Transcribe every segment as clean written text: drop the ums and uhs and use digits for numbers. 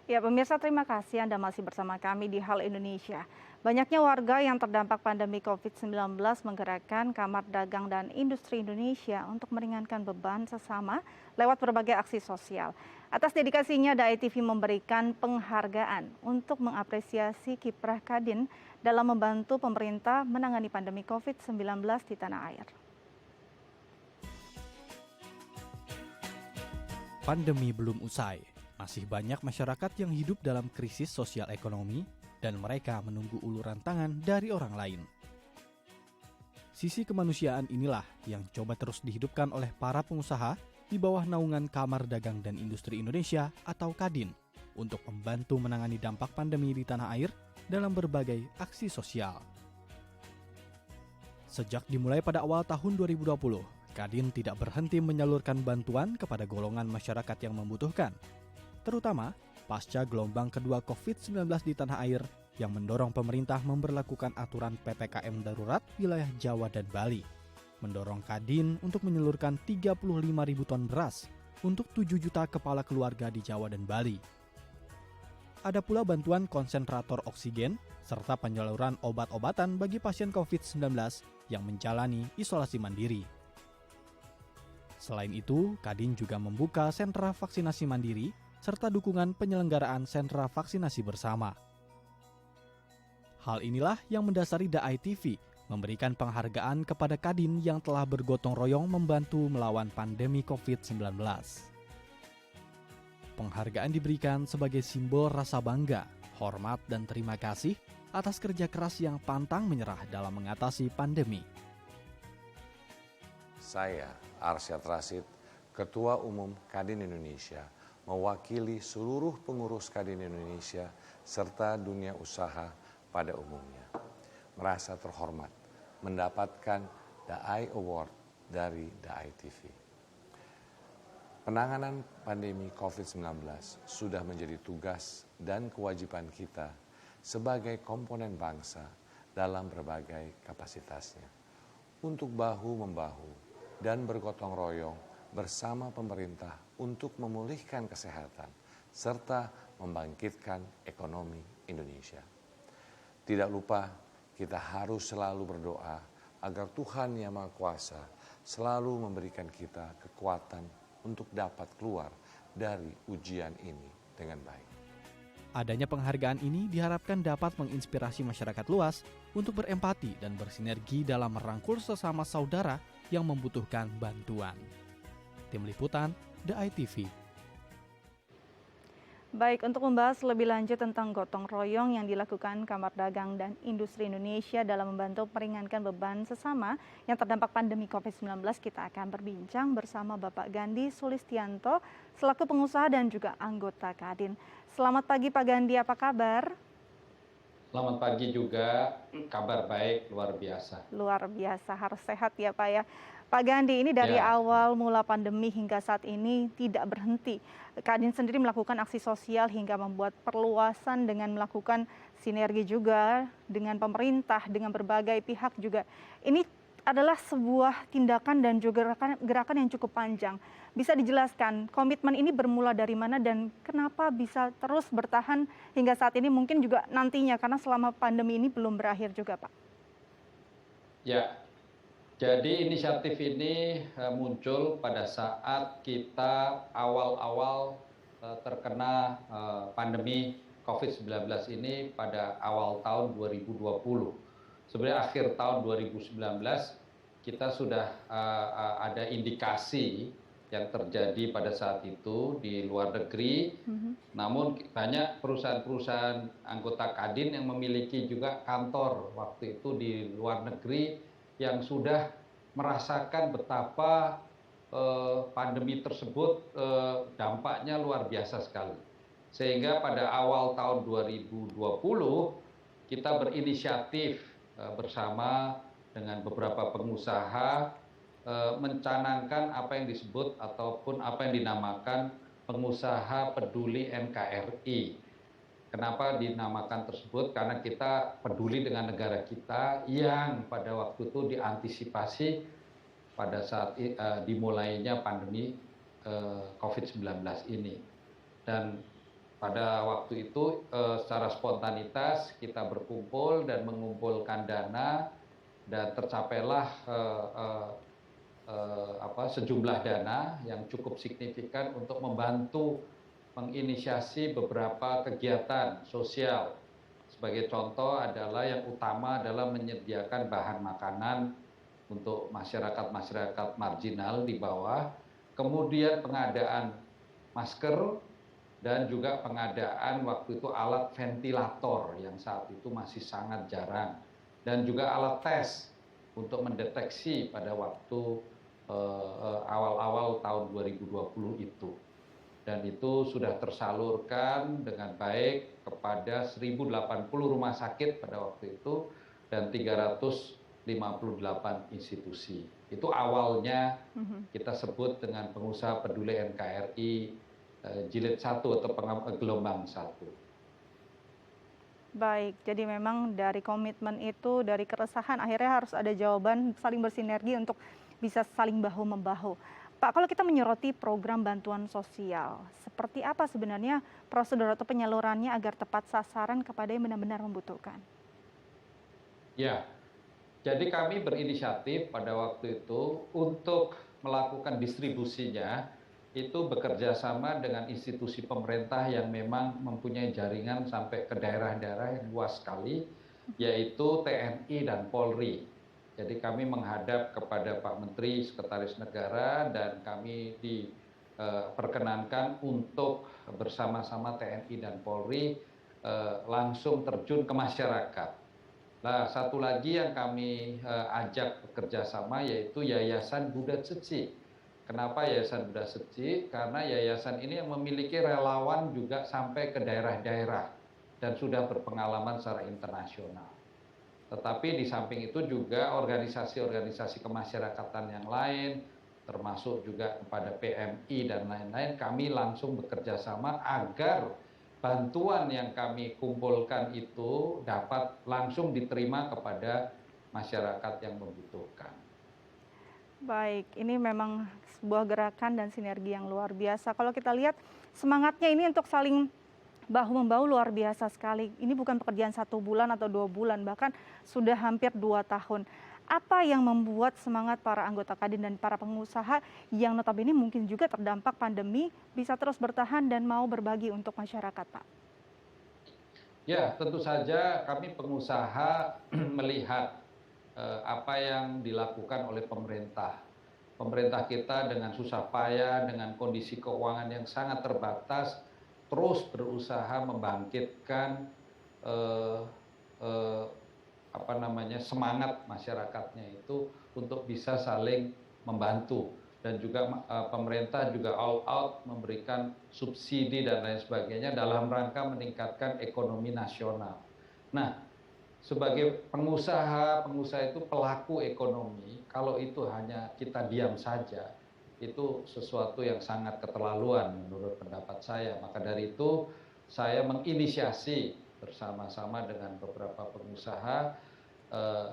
Ya, pemirsa, terima kasih Anda masih bersama kami di Hal Indonesia. Banyaknya warga yang terdampak pandemi COVID-19 menggerakkan Kamar Dagang dan Industri Indonesia untuk meringankan beban sesama lewat berbagai aksi sosial. Atas dedikasinya, DAI TV memberikan penghargaan untuk mengapresiasi kiprah Kadin dalam membantu pemerintah menangani pandemi COVID-19 di tanah air. Pandemi belum usai. Masih banyak masyarakat yang hidup dalam krisis sosial ekonomi dan mereka menunggu uluran tangan dari orang lain. Sisi kemanusiaan inilah yang coba terus dihidupkan oleh para pengusaha di bawah naungan Kamar Dagang dan Industri Indonesia atau Kadin untuk membantu menangani dampak pandemi di tanah air dalam berbagai aksi sosial. Sejak dimulai pada awal tahun 2020, Kadin tidak berhenti menyalurkan bantuan kepada golongan masyarakat yang membutuhkan, terutama pasca gelombang kedua COVID-19 di tanah air yang mendorong pemerintah memberlakukan aturan PPKM darurat wilayah Jawa dan Bali, mendorong Kadin untuk menyalurkan 35.000 ton beras untuk 7 juta kepala keluarga di Jawa dan Bali. Ada pula bantuan konsentrator oksigen serta penyaluran obat-obatan bagi pasien COVID-19 yang menjalani isolasi mandiri. Selain itu, Kadin juga membuka sentra vaksinasi mandiri serta dukungan penyelenggaraan sentra vaksinasi bersama. Hal inilah yang mendasari DAI TV memberikan penghargaan kepada Kadin yang telah bergotong royong membantu melawan pandemi COVID-19. Penghargaan diberikan sebagai simbol rasa bangga, hormat, dan terima kasih atas kerja keras yang pantang menyerah dalam mengatasi pandemi. Saya, Arsyad Rashid, Ketua Umum Kadin Indonesia, mewakili seluruh pengurus Kadin Indonesia serta dunia usaha pada umumnya, merasa terhormat mendapatkan DAI Award dari DAI TV. Penanganan pandemi COVID-19 sudah menjadi tugas dan kewajiban kita sebagai komponen bangsa dalam berbagai kapasitasnya, untuk bahu-membahu dan bergotong royong bersama pemerintah untuk memulihkan kesehatan serta membangkitkan ekonomi Indonesia. Tidak lupa, kita harus selalu berdoa agar Tuhan Yang Maha Kuasa selalu memberikan kita kekuatan untuk dapat keluar dari ujian ini dengan baik. Adanya penghargaan ini diharapkan dapat menginspirasi masyarakat luas untuk berempati dan bersinergi dalam merangkul sesama saudara yang membutuhkan bantuan. Tim Liputan, DAI TV. Baik, untuk membahas lebih lanjut tentang gotong royong yang dilakukan Kamar Dagang dan Industri Indonesia dalam membantu meringankan beban sesama yang terdampak pandemi COVID-19, kita akan berbincang bersama Bapak Gandhi Sulistianto selaku pengusaha dan juga anggota Kadin. Selamat pagi Pak Gandhi, apa kabar? Selamat pagi juga, kabar baik, luar biasa. Luar biasa, harus sehat ya Pak ya. Pak Gandhi, ini dari awal mula pandemi hingga saat ini tidak berhenti. Kadin sendiri melakukan aksi sosial hingga membuat perluasan dengan melakukan sinergi juga dengan pemerintah, dengan berbagai pihak juga. Ini adalah sebuah tindakan dan juga gerakan yang cukup panjang. Bisa dijelaskan komitmen ini bermula dari mana dan kenapa bisa terus bertahan hingga saat ini, mungkin juga nantinya karena selama pandemi ini belum berakhir juga Pak. Ya, jadi inisiatif ini muncul pada saat kita awal-awal terkena pandemi COVID-19 ini pada awal tahun 2020. Sebenarnya akhir tahun 2019 kita sudah ada indikasi yang terjadi pada saat itu di luar negeri. Namun banyak perusahaan-perusahaan anggota Kadin yang memiliki juga kantor waktu itu di luar negeri yang sudah merasakan betapa pandemi tersebut dampaknya luar biasa sekali. Sehingga pada awal tahun 2020 kita berinisiatif bersama dengan beberapa pengusaha mencanangkan apa yang disebut ataupun apa yang dinamakan pengusaha peduli NKRI. Kenapa dinamakan tersebut? Karena kita peduli dengan negara kita yang pada waktu itu diantisipasi pada saat dimulainya pandemi COVID-19 ini. Dan pada waktu itu secara spontanitas kita berkumpul dan mengumpulkan dana dan tercapailah sejumlah dana yang cukup signifikan untuk membantu menginisiasi beberapa kegiatan sosial. Sebagai contoh adalah yang utama adalah menyediakan bahan makanan untuk masyarakat-masyarakat marginal di bawah, kemudian pengadaan masker, dan juga pengadaan waktu itu alat ventilator yang saat itu masih sangat jarang, dan juga alat tes untuk mendeteksi pada waktu awal-awal tahun 2020 itu. Dan itu sudah tersalurkan dengan baik kepada 1.080 rumah sakit pada waktu itu dan 358 institusi. Itu awalnya kita sebut dengan pengusaha peduli NKRI jilid 1 atau gelombang 1. Baik, jadi memang dari komitmen itu, dari keresahan akhirnya harus ada jawaban saling bersinergi untuk bisa saling bahu-membahu. Pak, kalau kita menyoroti program bantuan sosial, seperti apa sebenarnya prosedur atau penyalurannya agar tepat sasaran kepada yang benar-benar membutuhkan? Ya, jadi kami berinisiatif pada waktu itu untuk melakukan distribusinya, itu bekerja sama dengan institusi pemerintah yang memang mempunyai jaringan sampai ke daerah-daerah yang luas sekali, yaitu TNI dan Polri. Jadi kami menghadap kepada Pak Menteri Sekretaris Negara dan kami diperkenankan untuk bersama-sama TNI dan Polri langsung terjun ke masyarakat. Nah, satu lagi yang kami ajak bekerja sama yaitu Yayasan Buddha Seci. Kenapa Yayasan Buddha Seci? Karena yayasan ini yang memiliki relawan juga sampai ke daerah-daerah dan sudah berpengalaman secara internasional. Tetapi di samping itu juga organisasi-organisasi kemasyarakatan yang lain, termasuk juga kepada PMI dan lain-lain, kami langsung bekerja sama agar bantuan yang kami kumpulkan itu dapat langsung diterima kepada masyarakat yang membutuhkan. Baik, ini memang sebuah gerakan dan sinergi yang luar biasa. Kalau kita lihat semangatnya ini untuk saling bahu-membahu luar biasa sekali. Ini bukan pekerjaan 1 bulan atau 2 bulan, bahkan sudah hampir 2 tahun. Apa yang membuat semangat para anggota Kadin dan para pengusaha yang notabene mungkin juga terdampak pandemi bisa terus bertahan dan mau berbagi untuk masyarakat, Pak? Ya, tentu saja kami pengusaha melihat apa yang dilakukan oleh pemerintah. Pemerintah kita dengan susah payah, dengan kondisi keuangan yang sangat terbatas, terus berusaha membangkitkan semangat masyarakatnya itu untuk bisa saling membantu, dan juga pemerintah juga all out memberikan subsidi dan lain sebagainya dalam rangka meningkatkan ekonomi nasional. Nah, sebagai pengusaha itu pelaku ekonomi, kalau itu hanya kita diam saja, itu sesuatu yang sangat keterlaluan menurut pendapat saya. Maka dari itu saya menginisiasi bersama-sama dengan beberapa pengusaha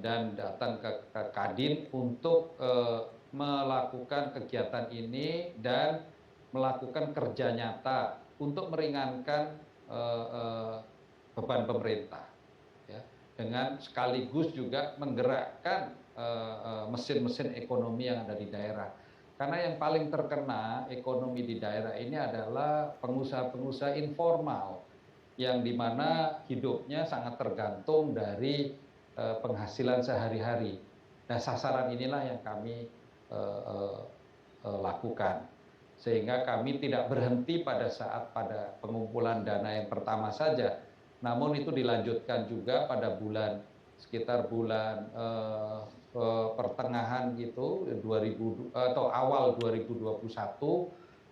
dan datang ke Kadin untuk melakukan kegiatan ini dan melakukan kerja nyata untuk meringankan beban pemerintah, ya, dengan sekaligus juga menggerakkan mesin-mesin ekonomi yang ada di daerah. Karena yang paling terkena ekonomi di daerah ini adalah pengusaha-pengusaha informal yang dimana hidupnya sangat tergantung dari penghasilan sehari-hari. Nah, sasaran inilah yang kami lakukan. Sehingga kami tidak berhenti pada saat pada pengumpulan dana yang pertama saja, namun itu dilanjutkan juga pada sekitar bulan pertengahan gitu 2000 atau awal 2021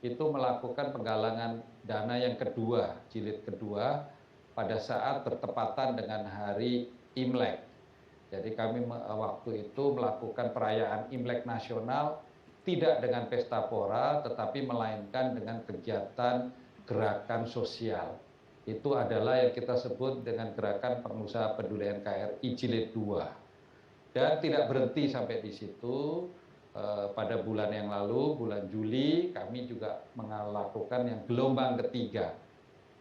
itu melakukan penggalangan dana yang kedua, jilid kedua, pada saat bertepatan dengan hari Imlek. Jadi kami waktu itu melakukan perayaan Imlek nasional tidak dengan pesta pora, tetapi melainkan dengan kegiatan gerakan sosial. Itu adalah yang kita sebut dengan gerakan pengusaha peduli NKRI jilid 2. Dan tidak berhenti sampai di situ. Pada bulan yang lalu, bulan Juli, kami juga melakukan yang gelombang ketiga.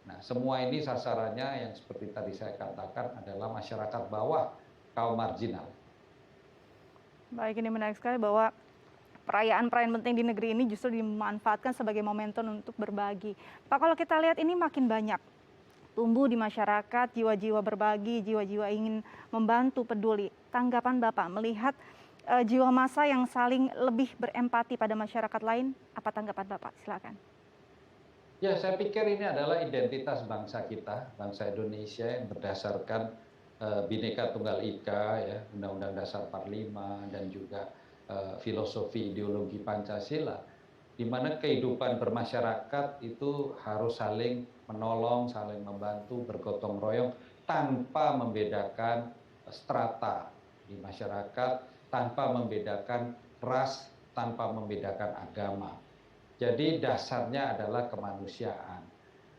Nah, semua ini sasarannya yang seperti tadi saya katakan adalah masyarakat bawah, kaum marginal. Baik, ini menarik sekali bahwa perayaan-perayaan penting di negeri ini justru dimanfaatkan sebagai momentum untuk berbagi. Pak, kalau kita lihat ini makin banyak tumbuh di masyarakat jiwa-jiwa berbagi, jiwa-jiwa ingin membantu, peduli. Tanggapan Bapak melihat jiwa massa yang saling lebih berempati pada masyarakat lain, apa tanggapan Bapak? Silakan. Ya, saya pikir ini adalah identitas bangsa kita, bangsa Indonesia yang berdasarkan Bhinneka Tunggal Ika, ya, Undang-Undang Dasar 45 dan juga filosofi ideologi Pancasila, di mana kehidupan bermasyarakat itu harus saling menolong, saling membantu, bergotong royong tanpa membedakan strata di masyarakat, tanpa membedakan ras, tanpa membedakan agama. Jadi dasarnya adalah kemanusiaan.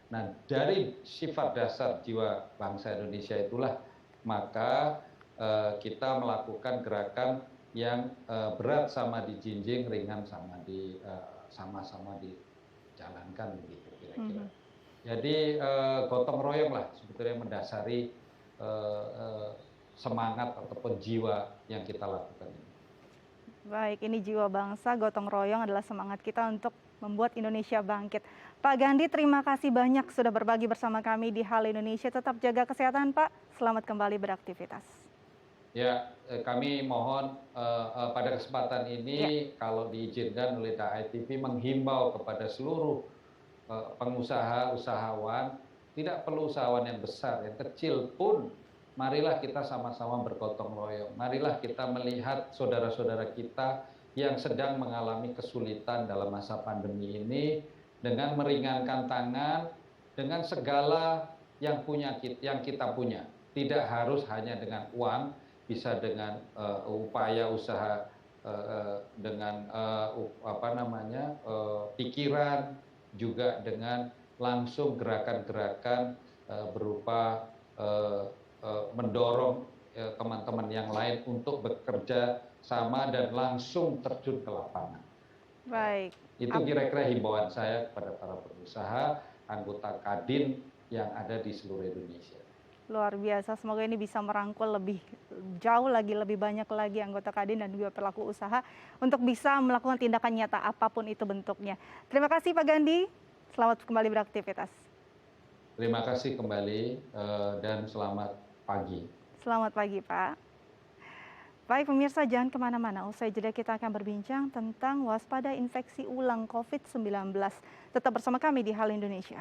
Nah, dari sifat dasar jiwa bangsa Indonesia itulah maka kita melakukan gerakan yang berat sama dijinjing, ringan sama-sama dijalankan begitu kira-kira. Jadi gotong royong lah sebetulnya mendasari semangat ataupun jiwa yang kita lakukan ini. Baik, ini jiwa bangsa, gotong royong adalah semangat kita untuk membuat Indonesia bangkit. Pak Gandhi, terima kasih banyak sudah berbagi bersama kami di Halo Indonesia. Tetap jaga kesehatan, Pak. Selamat kembali beraktivitas. Ya, kami mohon pada kesempatan ini kalau diizinkan oleh DAI-TV menghimbau kepada seluruh pengusaha, usahawan, tidak perlu usahawan yang besar, yang kecil pun, marilah kita sama-sama bergotong royong. Marilah kita melihat saudara-saudara kita yang sedang mengalami kesulitan dalam masa pandemi ini dengan meringankan tangan dengan segala yang kita punya. Tidak harus hanya dengan uang, bisa dengan upaya usaha, dengan pikiran, juga dengan langsung gerakan-gerakan berupa mendorong teman-teman yang lain untuk bekerja sama dan langsung terjun ke lapangan. Baik. Itu kira-kira himbauan saya kepada para pengusaha, anggota Kadin yang ada di seluruh Indonesia. Luar biasa, semoga ini bisa merangkul lebih jauh lagi, lebih banyak lagi anggota Kadin dan juga pelaku usaha untuk bisa melakukan tindakan nyata apapun itu bentuknya. Terima kasih Pak Gandhi, selamat kembali beraktivitas. Terima kasih kembali dan selamat pagi. Selamat pagi Pak. Baik pemirsa, jangan kemana-mana, usai jeda kita akan berbincang tentang waspada infeksi ulang COVID-19. Tetap bersama kami di Halo Indonesia.